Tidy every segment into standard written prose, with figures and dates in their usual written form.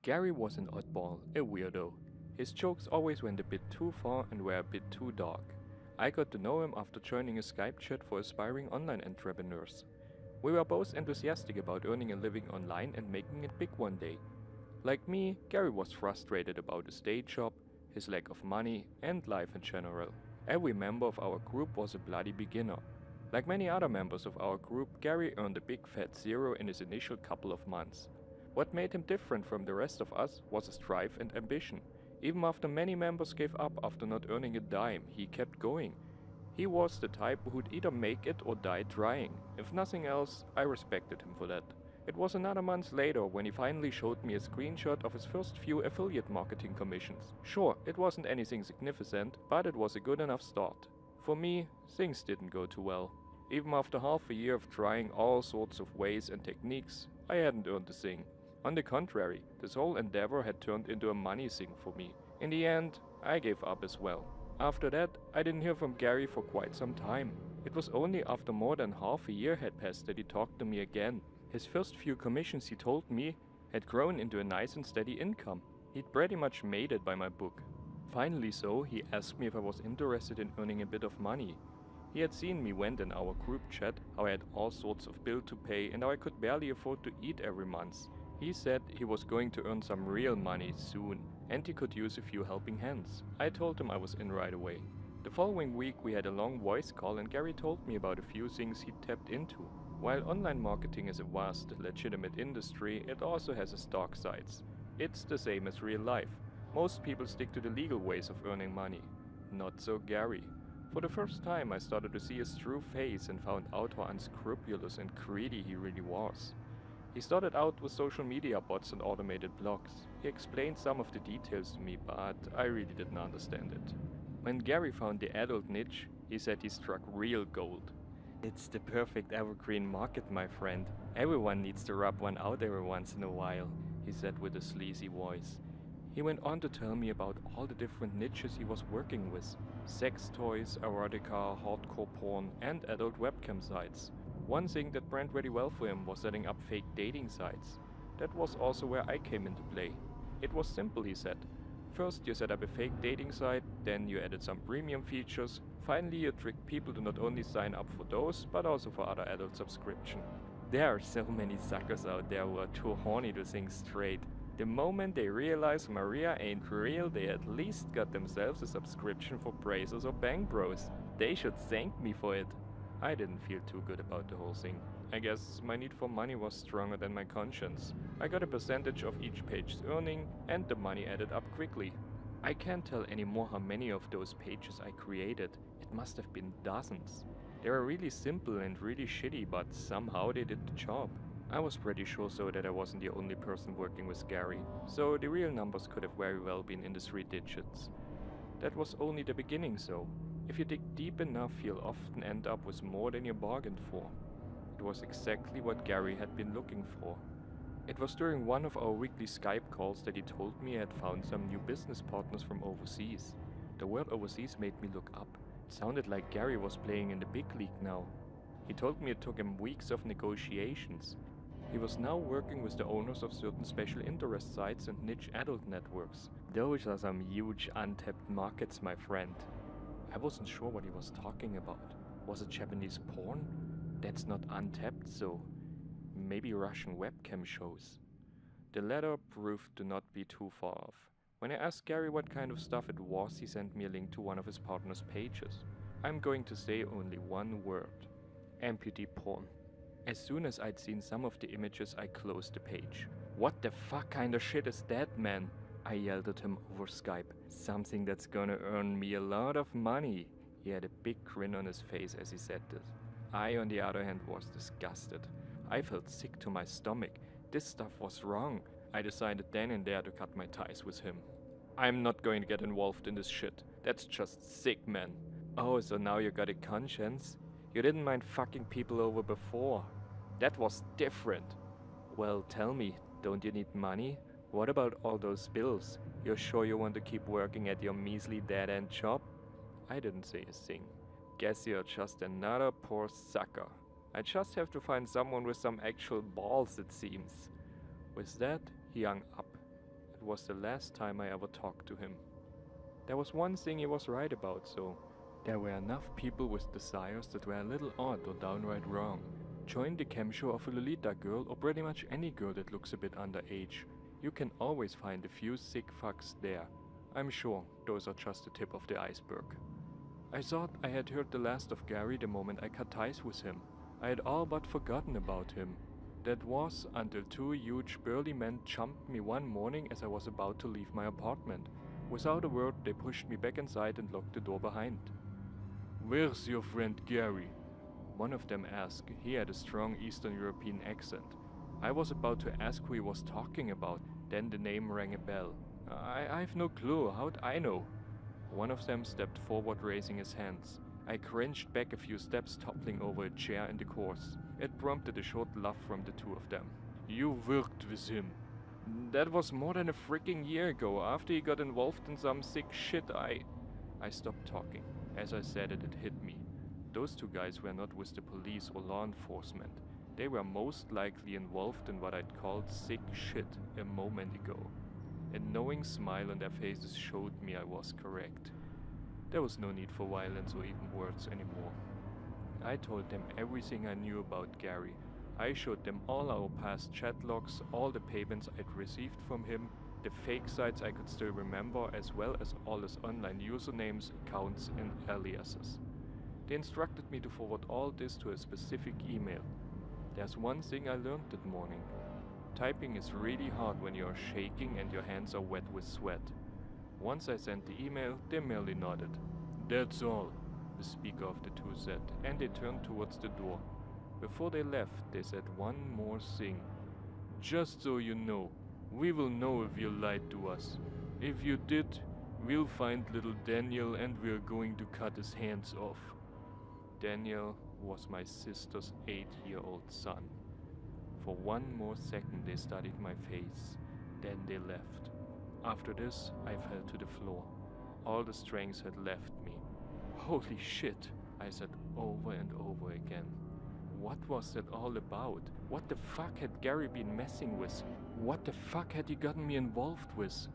Gary was an oddball, a weirdo. His jokes always went a bit too far and were a bit too dark. I got to know him after joining a Skype chat for aspiring online entrepreneurs. We were both enthusiastic about earning a living online and making it big one day. Like me, Gary was frustrated about his day job, his lack of money, and life in general. Every member of our group was a bloody beginner. Like many other members of our group, Gary earned a big fat zero in his initial couple of months. What made him different from the rest of us was his drive and ambition. Even after many members gave up after not earning a dime, he kept going. He was the type who'd either make it or die trying. If nothing else, I respected him for that. It was another month later when he finally showed me a screenshot of his first few affiliate marketing commissions. Sure, it wasn't anything significant, but it was a good enough start. For me, things didn't go too well. Even after half a year of trying all sorts of ways and techniques, I hadn't earned a thing. On the contrary, this whole endeavor had turned into a money thing for me. In the end, I gave up as well. After that, I didn't hear from Gary for quite some time. It was only after more than half a year had passed that he talked to me again. His first few commissions, he told me, had grown into a nice and steady income. He'd pretty much made it by my book. Finally he asked me if I was interested in earning a bit of money. He had seen me vent in our group chat, how I had all sorts of bills to pay and how I could barely afford to eat every month. He said he was going to earn some real money soon, and he could use a few helping hands. I told him I was in right away. The following week we had a long voice call and Gary told me about a few things he'd tapped into. While online marketing is a vast, legitimate industry, it also has its dark sides. It's the same as real life. Most people stick to the legal ways of earning money. Not so Gary. For the first time I started to see his true face and found out how unscrupulous and greedy he really was. He started out with social media bots and automated blogs. He explained some of the details to me, but I really didn't understand it. When Gary found the adult niche, he said he struck real gold. It's the perfect evergreen market, my friend. Everyone needs to rub one out every once in a while, he said with a sleazy voice. He went on to tell me about all the different niches he was working with. Sex toys, erotica, hardcore porn, and adult webcam sites. One thing that went really well for him was setting up fake dating sites. That was also where I came into play. It was simple, he said. First you set up a fake dating site, then you added some premium features, finally you tricked people to not only sign up for those, but also for other adult subscription. There are so many suckers out there who are too horny to think straight. The moment they realize Maria ain't real, they at least got themselves a subscription for Brazos or Bang Bros. They should thank me for it. I didn't feel too good about the whole thing. I guess my need for money was stronger than my conscience. I got a percentage of each page's earning, and the money added up quickly. I can't tell anymore how many of those pages I created. It must have been dozens. They were really simple and really shitty, but somehow they did the job. I was pretty sure that I wasn't the only person working with Gary, so the real numbers could have very well been in the 3 digits. That was only the beginning though. If you dig deep enough, you'll often end up with more than you bargained for. It was exactly what Gary had been looking for. It was during one of our weekly Skype calls that he told me he had found some new business partners from overseas. The word overseas made me look up. It sounded like Gary was playing in the big league now. He told me it took him weeks of negotiations. He was now working with the owners of certain special interest sites and niche adult networks. Those are some huge untapped markets, my friend. I wasn't sure what he was talking about. Was it Japanese porn? That's not untapped, so maybe Russian webcam shows. The latter proved to not be too far off. When I asked Gary what kind of stuff it was, he sent me a link to one of his partner's pages. I'm going to say only one word. Amputee porn. As soon as I'd seen some of the images, I closed the page. What the fuck kind of shit is that, man? I yelled at him over Skype. Something that's gonna earn me a lot of money. He had a big grin on his face as he said this. I, on the other hand, was disgusted. I felt sick to my stomach. This stuff was wrong. I decided then and there to cut my ties with him. I'm not going to get involved in this shit. That's just sick, man. Oh, so now you got a conscience? You didn't mind fucking people over before. That was different. Well, tell me, don't you need money? What about all those bills? You're sure you want to keep working at your measly dead-end job? I didn't say a thing. Guess you're just another poor sucker. I just have to find someone with some actual balls, it seems. With that, he hung up. that was the last time I ever talked to him. There was one thing he was right about, so there were enough people with desires that were a little odd or downright wrong. Join the cam show of a Lolita girl or pretty much any girl that looks a bit underage. You can always find a few sick fucks there. I'm sure those are just the tip of the iceberg. I thought I had heard the last of Gary the moment I cut ties with him. I had all but forgotten about him. That was until two huge burly men jumped me one morning as I was about to leave my apartment. Without a word, they pushed me back inside and locked the door behind. "Where's your friend Gary?" one of them asked. He had a strong Eastern European accent. I was about to ask who he was talking about, then the name rang a bell. I've no clue, how'd I know? One of them stepped forward, raising his hands. I cringed back a few steps, toppling over a chair in the course. It prompted a short laugh from the two of them. "You worked with him." "That was more than a freaking year ago. After he got involved in some sick shit, I stopped talking. As I said it, it hit me. Those two guys were not with the police or law enforcement. They were most likely involved in what I'd called sick shit a moment ago. A knowing smile on their faces showed me I was correct. There was no need for violence or even words anymore. I told them everything I knew about Gary. I showed them all our past chat logs, all the payments I'd received from him, the fake sites I could still remember, as well as all his online usernames, accounts, and aliases. They instructed me to forward all this to a specific email. There's one thing I learned that morning. Typing is really hard when you're shaking and your hands are wet with sweat. Once I sent the email, they merely nodded. "That's all," the speaker of the two said, and they turned towards the door. Before they left, they said one more thing. "Just so you know, we will know if you lied to us. If you did, we'll find little Daniel and we're going to cut his hands off." Daniel was my sister's 8-year-old son. For one more second they studied my face, then they left. After this, I fell to the floor. All the strength had left me. "Holy shit," I said over and over again. What was that all about? What the fuck had Gary been messing with? What the fuck had he gotten me involved with?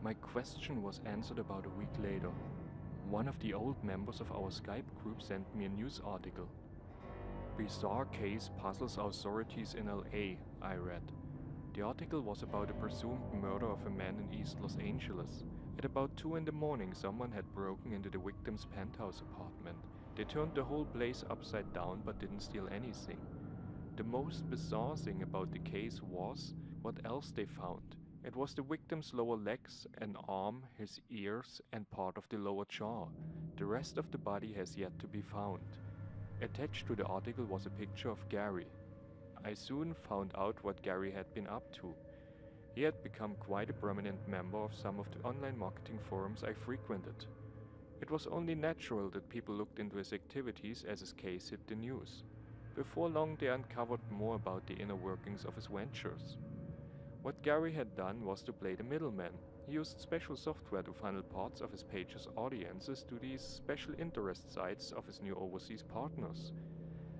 My question was answered about a week later. One of the old members of our Skype group sent me a news article. "Bizarre case puzzles authorities in LA," I read. The article was about a presumed murder of a man in East Los Angeles. At about 2 in the morning, someone had broken into the victim's penthouse apartment. They turned the whole place upside down but didn't steal anything. The most bizarre thing about the case was what else they found. It was the victim's lower legs, an arm, his ears, and part of the lower jaw. The rest of the body has yet to be found. Attached to the article was a picture of Gary. I soon found out what Gary had been up to. He had become quite a prominent member of some of the online marketing forums I frequented. It was only natural that people looked into his activities as his case hit the news. Before long, they uncovered more about the inner workings of his ventures. What Gary had done was to play the middleman. He used special software to funnel parts of his page's audiences to these special interest sites of his new overseas partners.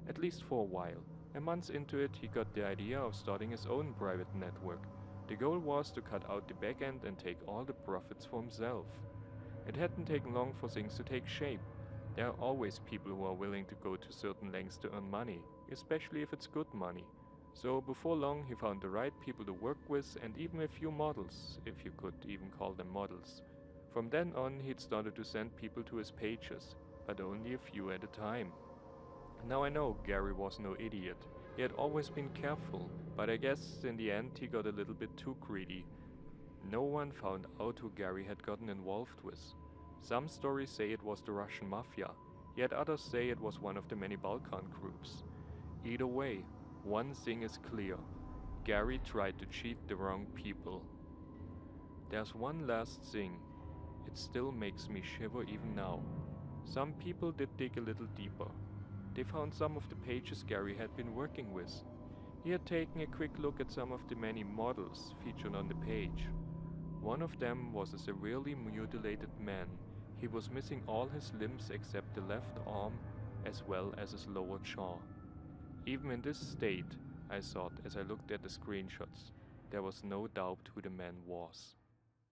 At least for a while. A month into it, he got the idea of starting his own private network. The goal was to cut out the back end and take all the profits for himself. It hadn't taken long for things to take shape. There are always people who are willing to go to certain lengths to earn money, especially if it's good money. So before long, he found the right people to work with and even a few models, if you could even call them models. From then on, he'd started to send people to his pages, but only a few at a time. Now I know Gary was no idiot. He had always been careful, but I guess in the end he got a little bit too greedy. No one found out who Gary had gotten involved with. Some stories say it was the Russian mafia, yet others say it was one of the many Balkan groups. Either way, one thing is clear. Gary tried to cheat the wrong people. There's one last thing. It still makes me shiver even now. Some people did dig a little deeper. They found some of the pages Gary had been working with. He had taken a quick look at some of the many models featured on the page. One of them was a severely mutilated man. He was missing all his limbs except the left arm, as well as his lower jaw. Even in this state, I thought as I looked at the screenshots, there was no doubt who the man was.